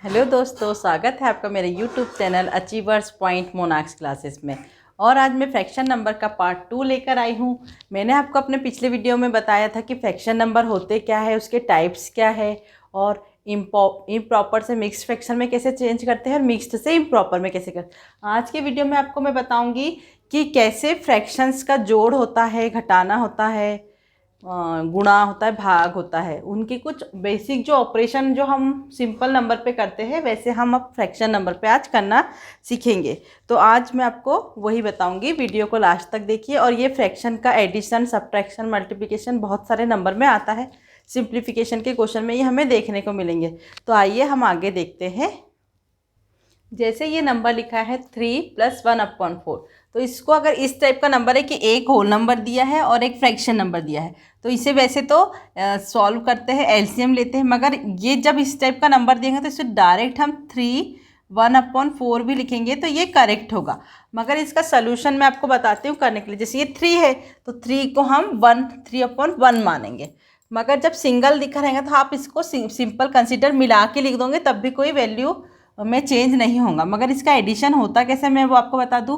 Hello दोस्तों, स्वागत है आपका मेरे YouTube channel Achievers Point Monax classes में। और आज मैं फ्रैक्शन नंबर का पार्ट 2 लेकर आई हूँ। मैंने आपको अपने पिछले वीडियो में बताया था कि फ्रैक्शन नंबर होते क्या है, उसके टाइप्स क्या है और इम्प्रॉपर से मिक्स्ड फ्रैक्शन में कैसे चेंज करते हैं और मिक्स्ड से इम्प्रॉपर में कैसे करते हैं। आज के वीडियो में आपको मैं बताऊँगी कि कैसे फ्रैक्शंस का जोड़ होता है, घटाना होता है, गुणा होता है, भाग होता है, उनकी कुछ बेसिक जो ऑपरेशन जो हम सिंपल नंबर पे करते हैं वैसे हम अब फ्रैक्शन नंबर पे आज करना सीखेंगे। तो आज मैं आपको वही बताऊंगी, वीडियो को लास्ट तक देखिए। और ये फ्रैक्शन का एडिशन, सब्ट्रैक्शन, मल्टीप्लिकेशन बहुत सारे नंबर में आता है। सिंप्लीफिकेशन के क्वेश्चन में ये हमें देखने को मिलेंगे। तो आइए हम आगे देखते हैं। जैसे ये नंबर लिखा है 3 + 1/4, तो इसको अगर इस टाइप का नंबर है कि एक होल नंबर दिया है और एक फ्रैक्शन नंबर दिया है, तो इसे वैसे तो सॉल्व करते हैं, एलसीएम लेते हैं, मगर ये जब इस टाइप का नंबर देंगे तो इसे डायरेक्ट हम 3/1/4 भी लिखेंगे तो ये करेक्ट होगा। मगर इसका सोल्यूशन मैं आपको बताती हूँ करने के लिए। जैसे ये 3 है तो 3 को हम 3/1 मानेंगे, मगर जब सिंगल दिखा रहेगा तो आप इसको सिंपल कंसिडर मिला के लिख दोगे तब भी कोई वैल्यू में चेंज नहीं होगा। मगर इसका एडिशन होता कैसे मैं वो आपको बता दूँ।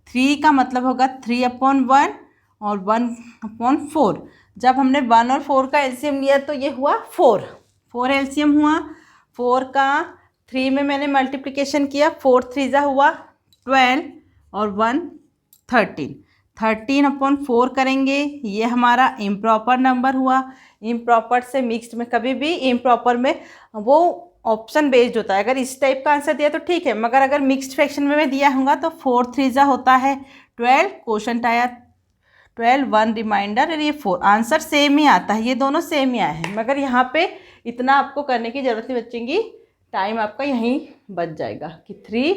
3 का मतलब होगा 3/1 और 1/4। जब हमने 1 और 4 का एलसीएम लिया तो ये हुआ 4 एलसीएम हुआ। 4 का 3 में मैंने मल्टीप्लिकेशन किया, 4 3 हुआ 12 और 1 13। 13/4 करेंगे, ये हमारा इम्प्रॉपर नंबर हुआ। इम्प्रॉपर से मिक्स्ड में, कभी भी इम्प्रॉपर में वो ऑप्शन बेस्ड होता है। अगर इस टाइप का आंसर दिया तो ठीक है, मगर अगर मिक्स्ड फ्रैक्शन में दिया होगा तो 4 3 होता है 12, क्वोशंट आया 12, 1 रिमाइंडर और ये 4, आंसर सेम ही आता है। ये दोनों सेम ही आए हैं, मगर यहाँ पे इतना आपको करने की ज़रूरत नहीं बचेगी, टाइम आपका यहीं बच जाएगा कि 3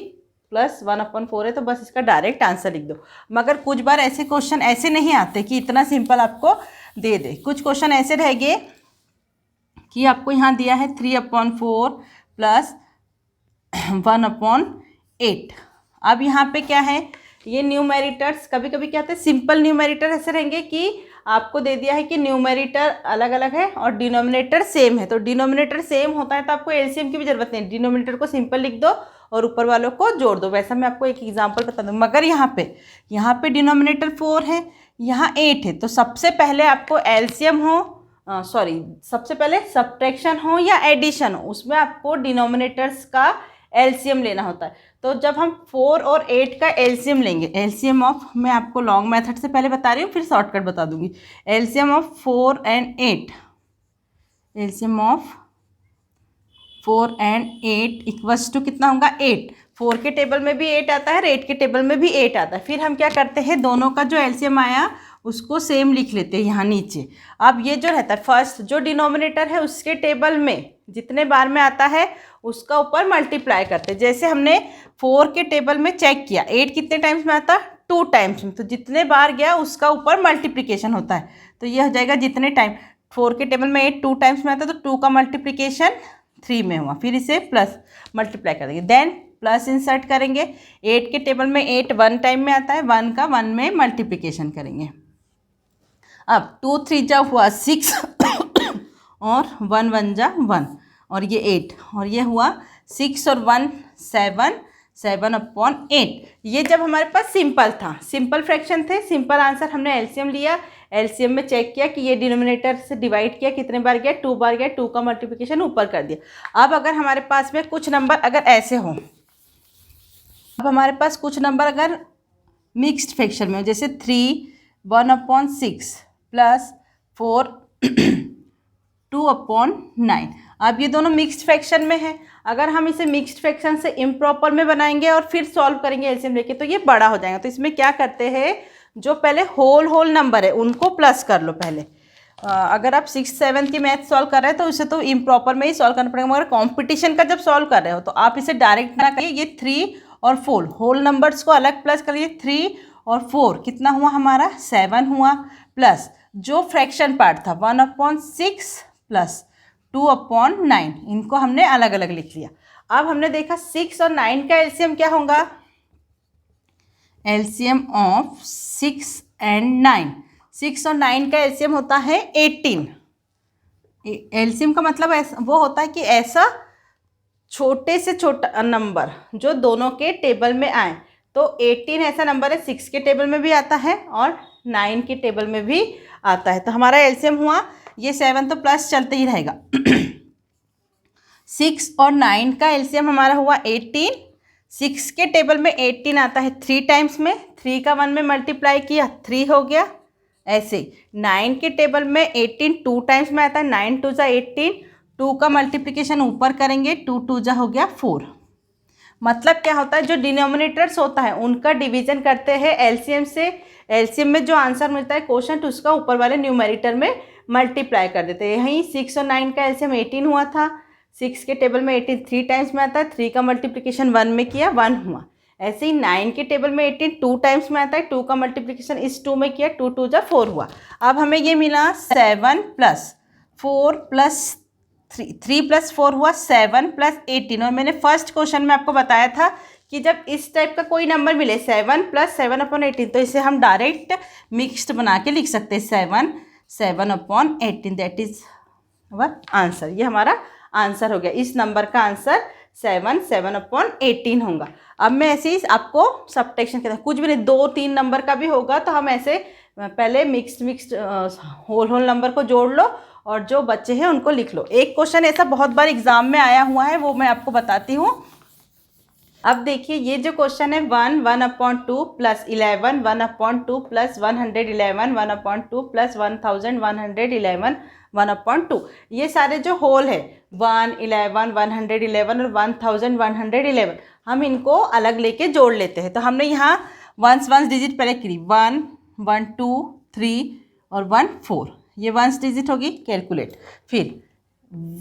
+ 1/4 है तो बस इसका डायरेक्ट आंसर लिख दो। मगर कुछ बार ऐसे क्वेश्चन ऐसे नहीं आते कि इतना सिंपल आपको दे दे। कुछ क्वेश्चन ऐसे रहेंगे कि आपको यहाँ दिया है 3/4 + 1/8। अब यहाँ पे क्या है, ये न्यूमेरिटर्स कभी कभी क्या होता है, सिंपल न्यूमेरिटर ऐसे रहेंगे कि आपको दे दिया है कि न्यूमेरिटर अलग अलग है और डिनोमिनेटर सेम है। तो डिनोमिनेटर सेम होता है तो आपको एलसीएम की भी जरूरत नहीं, डिनोमिनेटर को सिंपल लिख दो और ऊपर वालों को जोड़ दो। वैसा मैं आपको एक एग्जांपल बता दूँ। मगर यहाँ पे डिनोमिनेटर 4 है, यहाँ 8 है, तो सबसे पहले आपको एलसीएम हो, सबसे पहले सब्ट्रैक्शन हो या एडिशन हो, उसमें आपको डिनोमिनेटर्स का एलसीएम लेना होता है। तो जब हम 4 और 8 का एलसीएम लेंगे, एलसीएम ऑफ, मैं आपको लॉन्ग मेथड से पहले बता रही हूँ फिर शॉर्टकट बता दूंगी। LCM of 4 and 8, LCM of 4 and 8 equals to कितना होगा 8। 4 के टेबल में भी 8 आता है और 8 के टेबल में भी 8 आता है। फिर हम क्या करते हैं, दोनों का जो एलसीएम आया उसको सेम लिख लेते हैं यहाँ नीचे। अब ये जो रहता है फर्स्ट जो डिनोमिनेटर है उसके टेबल में जितने बार में आता है उसका ऊपर मल्टीप्लाई करते हैं। जैसे हमने 4 के टेबल में चेक किया 8 कितने टाइम्स में आता, 2 टाइम्स में, तो जितने बार गया उसका ऊपर मल्टीप्लिकेशन होता है। तो ये हो जाएगा जितने टाइम 4 के टेबल में 8 2 टाइम्स में आता है तो 2 का मल्टीप्लिकेशन 3 में हुआ, फिर इसे प्लस मल्टीप्लाई कर देंगे, देन प्लस इंसर्ट करेंगे। 8 के टेबल में 8 1 टाइम में आता है, 1 का 1 में मल्टीप्लिकेशन करेंगे। अब 2 3 हुआ 6 और 1 1 1 और ये 8 और ये हुआ 6 और 1 7, 7/8। ये जब हमारे पास सिंपल था, सिंपल फ्रैक्शन थे, सिंपल आंसर, हमने एलसीएम लिया, एलसीएम में चेक किया कि ये डिनोमिनेटर से डिवाइड किया, कितने बार गया 2 बार गया, 2 का मल्टीप्लिकेशन ऊपर कर दिया। अब अगर हमारे पास में कुछ नंबर अगर ऐसे हो, अब हमारे पास कुछ नंबर अगर मिक्स्ड फ्रैक्शन में हो, जैसे 3 1/6 + 4 2/9। अब ये दोनों मिक्स्ड फ्रैक्शन में है। अगर हम इसे मिक्स्ड फ्रैक्शन से इम्प्रॉपर में बनाएंगे और फिर सॉल्व करेंगे एलसीएम लेके तो ये बड़ा हो जाएगा। तो इसमें क्या करते हैं, जो पहले होल नंबर है उनको प्लस कर लो पहले। अगर आप 6 7 की मैथ सॉल्व कर रहे हैं तो इसे तो इम्प्रॉपर में ही सॉल्व करना पड़ेगा, मगर कॉम्पिटिशन का जब सॉल्व कर रहे हो तो आप इसे डायरेक्ट ना करिए। ये 3 और 4 होल नंबर्स को अलग प्लस करिए। 3 और 4 कितना हुआ हमारा 7 हुआ, प्लस जो फ्रैक्शन पार्ट था 1/6 + 2/9, इनको हमने अलग अलग लिख लिया। अब हमने देखा 6 और 9 का एलसीएम क्या होगा, एलसीएम ऑफ 6 and 9, 6 और 9 का एलसीएम होता है 18। एलसीएम का मतलब ऐसा वो होता है कि ऐसा छोटे से छोटा नंबर जो दोनों के टेबल में आए, तो 18 ऐसा नंबर है 6 के टेबल में भी आता है और 9 के टेबल में भी आता है। तो हमारा एलसीएम हुआ ये 7 तो प्लस चलते ही रहेगा 6 और 9 का एलसीएम हमारा हुआ 18। 6 के टेबल में 18 आता है 3 टाइम्स में, 3 का 1 में मल्टीप्लाई किया 3 हो गया। ऐसे 9 के टेबल में 18 2 टाइम्स में आता है, 9 2 जा 18, 2 का मल्टीप्लिकेशन ऊपर करेंगे 2 2 जा हो गया 4। मतलब क्या होता है, जो डिनोमिनेटर्स होता है उनका डिवीजन करते हैं एलसीएम से। एलसीएम में जो आंसर मिलता है क्वोशंट उसका ऊपर वाले न्यूमेरेटर में मल्टीप्लाई कर देते हैं। यहीं 6 और 9 का एलसीएम 18 हुआ था, 6 के टेबल में 18 3 टाइम्स में आता है, 3 का मल्टीप्लिकेशन 1 में किया 1 हुआ। ऐसे ही 9 के टेबल में 18 2 टाइम्स में आता है, 2 का मल्टीप्लिकेशन इस 2 में किया 2 2 जा 4 हुआ। अब हमें ये मिला 7 प्लस 4 प्लस 3 प्लस 4 हुआ 7 प्लस 18। और मैंने फर्स्ट क्वेश्चन में आपको बताया था कि जब इस टाइप का कोई नंबर मिले 7 प्लस 7/18 तो इसे हम डायरेक्ट मिक्स्ड बना के लिख सकते हैं 7 7/18, दैट इज अवर आंसर। ये हमारा आंसर हो गया, इस नंबर का आंसर 7 7/18 होगा। अब मैं ऐसे ही आपको सब्ट्रैक्शन कहता हूँ, कुछ भी नहीं 2-3 नंबर का भी होगा तो हम ऐसे पहले मिक्स्ड होल नंबर को जोड़ लो और जो बच्चे हैं उनको लिख लो। एक क्वेश्चन ऐसा बहुत बार एग्जाम में आया हुआ है, वो मैं आपको बताती हूँ। अब देखिए ये जो क्वेश्चन है 1 1/2 प्लस 11 1/2 प्लस 111 1/2 प्लस 1111 1/2, ये सारे जो होल है 1 11 111 और 1111 हम इनको अलग लेके जोड़ लेते हैं। तो हमने यहाँ वंस डिजिट पहले करी 1 1 2 3 और 1 4, ये वंस डिजिट होगी कैलकुलेट, फिर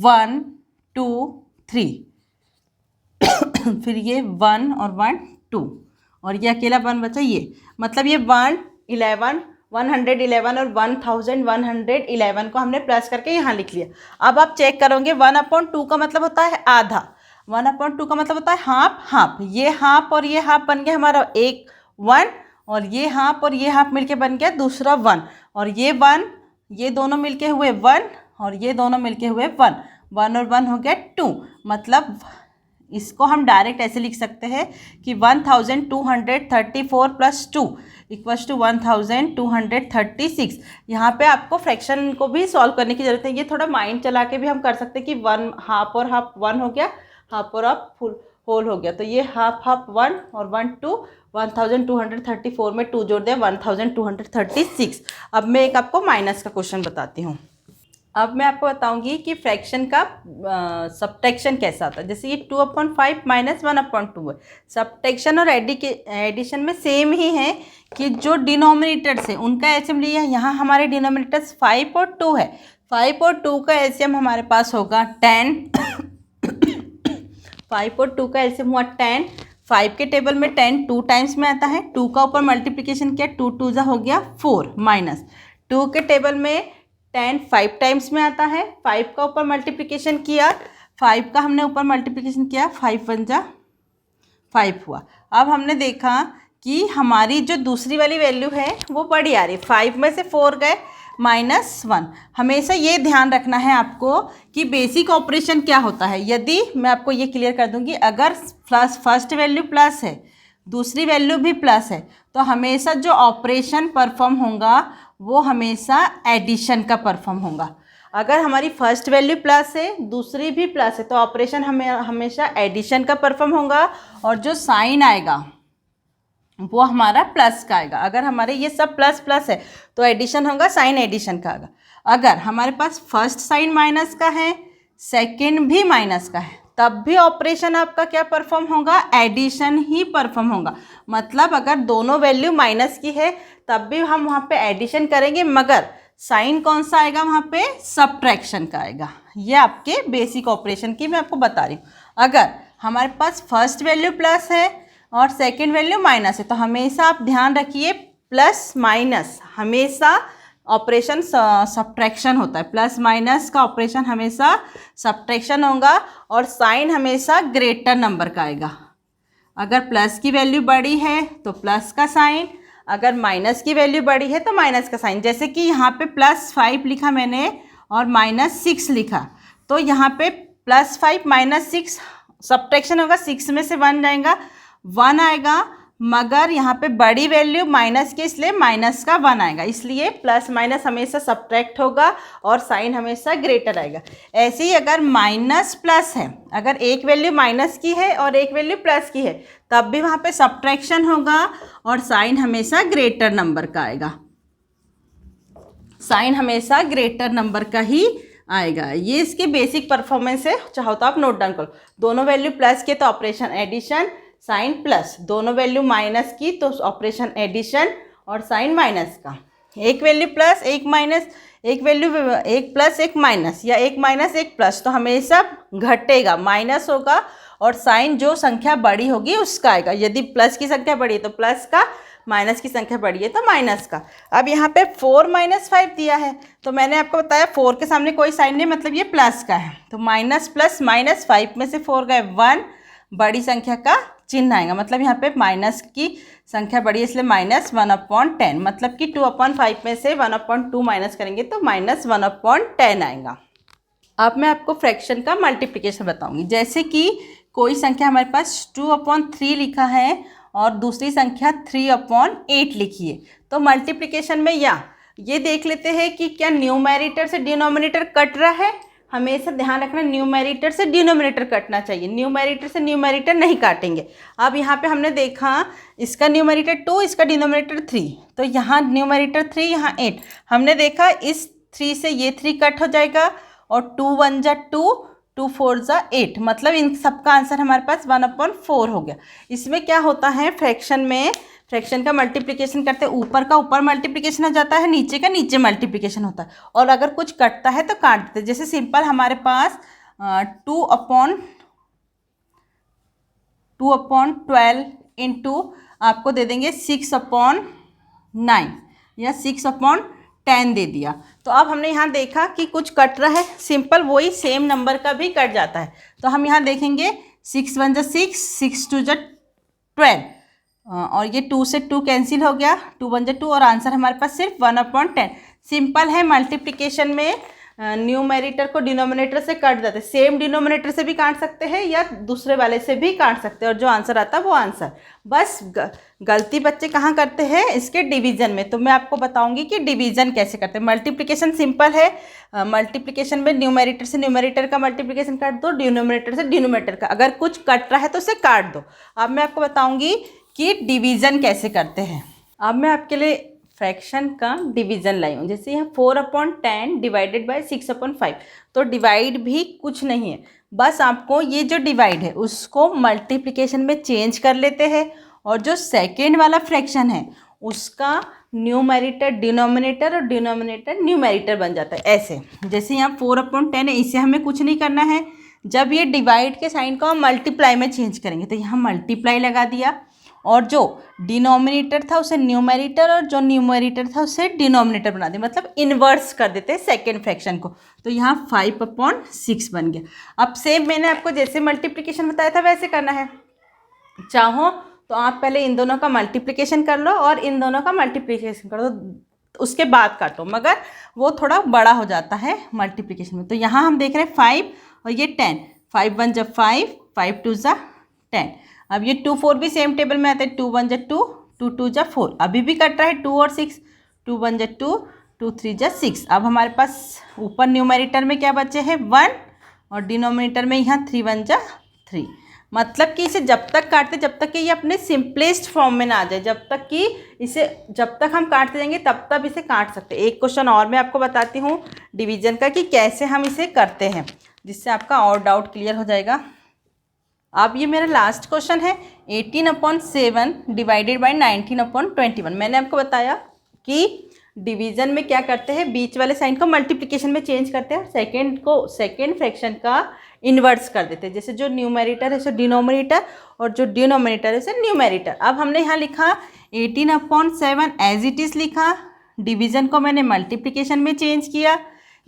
1 2 3 फिर ये 1 और 1 2 और ये अकेला 1 बचा, ये मतलब ये 111 111 और 1111 को हमने प्लस करके यहाँ लिख लिया। अब आप चेक करोगे 1/2 का मतलब होता है आधा, 1/2 का मतलब होता है हाफ हाफ, ये हाफ और ये हाफ बन गया हमारा एक 1 और ये हाफ और ये हाफ मिलके बन गया दूसरा 1 और ये 1 ये दोनों मिलके हुए 1 और ये दोनों मिलके हुए 1 1 और 1 हो गया 2। मतलब इसको हम डायरेक्ट ऐसे लिख सकते हैं कि 1234 प्लस 2 इक्वल्स टू 1236। यहाँ पे आपको फ्रैक्शन को भी सॉल्व करने की ज़रूरत है, ये थोड़ा माइंड चला के भी हम कर सकते हैं कि 1 हाफ और हाफ 1 हो गया, हाफ और हाफ फुल होल हो गया। तो ये हाफ हाफ 1 और 1 2, 1234 में 2 जोड़ दिया 1236। अब मैं एक आपको माइनस का क्वेश्चन बताती हूँ। अब मैं आपको बताऊंगी कि फ्रैक्शन का सब्ट्रैक्शन कैसा आता है। जैसे ये 2/5 माइनस 1/2 है, सब्ट्रैक्शन और एडिशन में सेम ही है कि जो डिनोमिनेटर्स है उनका एलसीएम लिया। यहाँ हमारे डिनोमिनेटर्स 5 और 2 है, 5 और 2 का एलसीएम हमारे पास होगा 10 5 और 2 का एलसीएम हुआ 10। 5 के टेबल में 10 2 टाइम्स में आता है, 2 का ऊपर मल्टीप्लिकेशन किया 2 2 जा हो गया 4 माइनस 2 के टेबल में 10 5 टाइम्स में आता है, 5 का ऊपर मल्टीप्लिकेशन किया, 5 का हमने ऊपर मल्टीप्लिकेशन किया 5 1 जा 5 हुआ। अब हमने देखा कि हमारी जो दूसरी वाली वैल्यू है वो बड़ी आ रही, 5 में से 4 गए -1। हमेशा ये ध्यान रखना है आपको कि बेसिक ऑपरेशन क्या होता है। यदि मैं आपको ये क्लियर कर दूंगी, अगर फर्स्ट वैल्यू प्लस है दूसरी वैल्यू भी प्लस है तो हमेशा जो ऑपरेशन परफॉर्म होगा वो हमेशा एडिशन का परफॉर्म होगा। अगर हमारी फर्स्ट वैल्यू प्लस है दूसरी भी प्लस है तो ऑपरेशन हमेशा एडिशन का परफॉर्म होगा और जो साइन आएगा वो हमारा प्लस का आएगा। अगर हमारे ये सब प्लस प्लस है तो एडिशन होगा, साइन एडिशन का आएगा। अगर हमारे पास फर्स्ट साइन माइनस का है सेकंड भी माइनस का है तब भी ऑपरेशन आपका क्या परफॉर्म होगा, एडिशन ही परफॉर्म होगा। मतलब अगर दोनों वैल्यू माइनस की है तब भी हम वहाँ पे एडिशन करेंगे, मगर साइन कौन सा आएगा वहाँ पे, सब्ट्रैक्शन का आएगा। ये आपके बेसिक ऑपरेशन की मैं आपको बता रही हूँ। अगर हमारे पास फर्स्ट वैल्यू प्लस है और सेकंड वैल्यू माइनस है तो हमेशा आप ध्यान रखिए प्लस माइनस हमेशा ऑपरेशन सब्ट्रैक्शन होता है, प्लस माइनस का ऑपरेशन हमेशा सब्ट्रैक्शन होगा और साइन हमेशा ग्रेटर नंबर का आएगा। अगर प्लस की वैल्यू बड़ी है तो प्लस का साइन, अगर माइनस की वैल्यू बड़ी है तो माइनस का साइन। जैसे कि यहाँ पे +5 लिखा मैंने और -6 लिखा तो यहाँ पे +5 -6 सब्ट्रैक्शन होगा, 6 में से 1 जाएगा, 1 आएगा, मगर यहाँ पे बड़ी वैल्यू माइनस की, इसलिए माइनस का 1 आएगा, इसलिए प्लस माइनस हमेशा सब्ट्रैक्ट होगा और साइन हमेशा ग्रेटर आएगा। ऐसे ही अगर माइनस प्लस है, अगर एक वैल्यू माइनस की है और एक वैल्यू प्लस की है, तब भी वहाँ पे सब्ट्रैक्शन होगा और साइन हमेशा ग्रेटर नंबर का आएगा, साइन हमेशा ग्रेटर नंबर का ही आएगा। ये इसके बेसिक परफॉर्मेंस है, चाहो तो आप नोट डाउन करो। दोनों वैल्यू प्लस के तो ऑपरेशन एडिशन, साइन प्लस, दोनों वैल्यू माइनस की तो ऑपरेशन एडिशन और साइन माइनस का। एक वैल्यू प्लस एक माइनस, एक वैल्यू एक प्लस एक माइनस, या एक माइनस एक प्लस, तो हमेशा घटेगा, माइनस होगा और साइन जो संख्या बड़ी होगी उसका आएगा। यदि प्लस की संख्या बड़ी है तो प्लस का, माइनस की संख्या बड़ी है तो माइनस का। अब यहाँ पे 4 - 5 दिया है, तो मैंने आपको बताया 4 के सामने कोई साइन नहीं, मतलब ये प्लस का है, तो माइनस प्लस माइनस, 5 में से 4 गए 1, बड़ी संख्या का चिन्ह आएगा, मतलब यहाँ पे माइनस की संख्या बड़ी है इसलिए -1/10, मतलब कि 2/5 में से 1/2 माइनस करेंगे तो -1/10 आएगा। अब मैं आपको फ्रैक्शन का मल्टीप्लिकेशन बताऊंगी। जैसे कि कोई संख्या हमारे पास 2/3 लिखा है और दूसरी संख्या 3/8 लिखी है, तो मल्टीप्लिकेशन में या ये देख लेते हैं कि क्या न्यूमैरेटर से डिनोमिनेटर कट रहा है। हमेशा ध्यान रखना, न्यूमैरेटर से डिनोमिनेटर कटना चाहिए, न्यूमैरेटर से न्यूमैरेटर नहीं काटेंगे। अब यहाँ पे हमने देखा इसका न्यूमैरेटर 2, इसका डिनोमिनेटर 3, तो यहाँ न्यूमैरेटर 3, यहाँ 8। हमने देखा इस 3 से ये 3 कट हो जाएगा और 2 × 1 = 2, 2 × 4 = 8, मतलब इन सबका आंसर हमारे पास 1/4 हो गया। इसमें क्या होता है, फ्रैक्शन में, फ्रैक्शन का मल्टीप्लिकेशन करते ऊपर का ऊपर मल्टीप्लिकेशन हो जाता है, नीचे का नीचे मल्टीप्लिकेशन होता है, और अगर कुछ कटता है तो काट देते हैं। जैसे सिंपल हमारे पास 2/12 इंटू आपको दे देंगे 6/9 या 6/10 दे दिया। तो अब हमने यहाँ देखा कि कुछ कट रहा है, सिंपल वही सेम नंबर का भी कट जाता है। तो हम यहाँ देखेंगे 6 × 1 = 6, 6 × 2 = 12, और ये 2 से 2 कैंसिल हो गया, 2 × 1 = 2, और आंसर हमारे पास सिर्फ 1/10। सिंपल है, मल्टीप्लिकेशन में न्यूमैरेटर को डिनोमिनेटर से काट देते हैं, सेम डिनोमिनेटर से भी काट सकते हैं या दूसरे वाले से भी काट सकते हैं, और जो आंसर आता है वो आंसर। बस गलती बच्चे कहाँ करते हैं, इसके डिवीजन में। तो मैं आपको बताऊंगी कि डिवीजन कैसे करते हैं। मल्टीप्लिकेशन सिंपल है, मल्टीप्लिकेशन में न्यूमैरेटर से न्यूमैरेटर का मल्टीप्लिकेशन काट दो, डिनोमिनेटर से डिनोमिनेटर का। अगर कुछ कट रहा है तो उसे काट दो। अब मैं आपको बताऊँगी कि डिवीज़न कैसे करते हैं। अब मैं आपके लिए फ्रैक्शन का डिवीज़न लाई हूँ। जैसे यहाँ 4/10 डिवाइडेड बाय 6/5, तो डिवाइड भी कुछ नहीं है, बस आपको ये जो डिवाइड है उसको मल्टीप्लिकेशन में चेंज कर लेते हैं, और जो सेकेंड वाला फ्रैक्शन है उसका न्यूमैरेटर डिनोमिनेटर और डिनोमिनेटर न्यूमैरेटर बन जाता है। ऐसे जैसे यहाँ 4/10 है, इसे हमें कुछ नहीं करना है। जब ये डिवाइड के साइन को हम मल्टीप्लाई में चेंज करेंगे, तो यहाँ मल्टीप्लाई लगा दिया, और जो डिनोमिनेटर था उसे न्यूमैरेटर और जो न्यूमैरेटर था उसे डिनोमिनेटर बना दिया, मतलब इन्वर्स कर देते हैं सेकेंड फ्रैक्शन को। तो यहाँ 5/6 बन गया। अब सेम मैंने आपको जैसे मल्टीप्लिकेशन बताया था वैसे करना है। चाहो तो आप पहले इन दोनों का मल्टीप्लिकेशन कर लो और इन दोनों का मल्टीप्लिकेशन कर दो, उसके बाद काटो, मगर वो थोड़ा बड़ा हो जाता है मल्टीप्लिकेशन में। तो यहाँ हम देख रहे हैं 5 और ये 10, 5 × 1 = 5, 5 × 2 = 10। अब ये 2 4 भी सेम टेबल में आते हैं, 2 × 1 = 2, 2 × 2 = 4। अभी भी कट रहा है 2 और 6, 2 × 1 = 2, 2 × 3 = 6। अब हमारे पास ऊपर न्यूमैरेटर में क्या बचे हैं 1, और डिनोमिनेटर में यहाँ 3 × 1 = 3। मतलब कि इसे जब तक काटते, जब तक कि ये अपने सिंपलेस्ट फॉर्म में ना आ जाए, जब तक हम काटते जाएंगे तब तक इसे काट सकते हैं। एक क्वेश्चन और मैं आपको बताती हूँ डिवीजन का कि कैसे हम इसे करते हैं, जिससे आपका और डाउट क्लियर हो जाएगा। अब ये मेरा लास्ट क्वेश्चन है, 18/7 डिवाइडेड बाय 19/21। मैंने आपको बताया कि डिवीज़न में क्या करते हैं, बीच वाले साइन को मल्टीप्लिकेशन में चेंज करते हैं, सेकेंड फ्रैक्शन का इन्वर्स कर देते हैं। जैसे जो न्यूमैरेटर है उसे डिनोमिनेटर और जो डिनोमिनेटर है उसे न्यूमैरेटर। अब हमने यहाँ लिखा 18/7 एज इट इज़ लिखा, डिवीज़न को मैंने मल्टीप्लिकेशन में चेंज किया,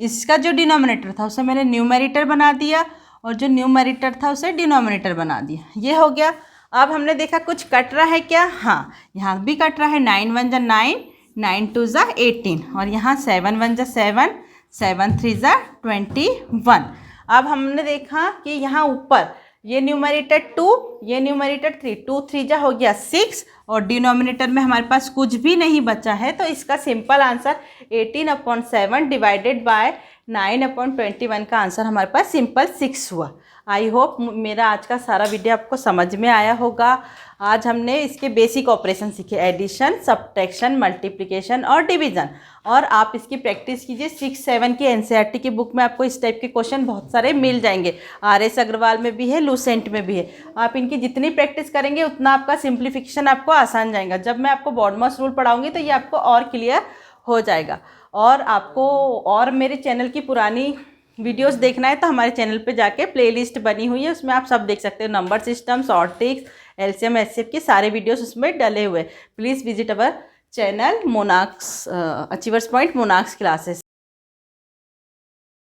इसका जो डिनोमिनेटर था उसे मैंने न्यूमैरेटर बना दिया और जो न्यूमैरेटर था उसे डिनोमिनेटर बना दिया। ये हो गया। अब हमने देखा कुछ कट रहा है क्या, हाँ यहाँ भी कट रहा है, 9 × 1 = 9, 9 × 2 = 18, और यहाँ 7 × 1 = 7, 7 × 3 = 21। अब हमने देखा कि यहाँ ऊपर ये न्यूमरेटर 2, ये न्यूमरेटर 3, 2 3 जा हो गया 6 और डिनोमिनेटर में हमारे पास कुछ भी नहीं बचा है, तो इसका सिंपल आंसर 18/7 डिवाइडेड बाय 9/21 का आंसर हमारे पास सिंपल 6 हुआ। आई होप मेरा आज का सारा वीडियो आपको समझ में आया होगा। आज हमने इसके बेसिक ऑपरेशन सीखे, एडिशन, सब्ट्रैक्शन, मल्टीप्लिकेशन और डिवीज़न। और आप इसकी प्रैक्टिस कीजिए। 6-7 की एनसीईआरटी की बुक में आपको इस टाइप के क्वेश्चन बहुत सारे मिल जाएंगे। RS अग्रवाल में भी है, लूसेंट में भी है। आप इनकी जितनी प्रैक्टिस करेंगे उतना आपका सिंप्लीफिकेशन आपको आसान जाएगा। जब मैं आपको बॉडमॉस रूल पढ़ाऊँगी तो ये आपको और क्लियर हो जाएगा। और आपको और मेरे चैनल की पुरानी वीडियोस देखना है तो हमारे चैनल पे जाके प्लेलिस्ट बनी हुई है, उसमें आप सब देख सकते हो। Number system, short tricks, LCM, HCF के सारे वीडियोस उसमें डले हुए। Please visit our channel Monax Achievers Point Monax classes.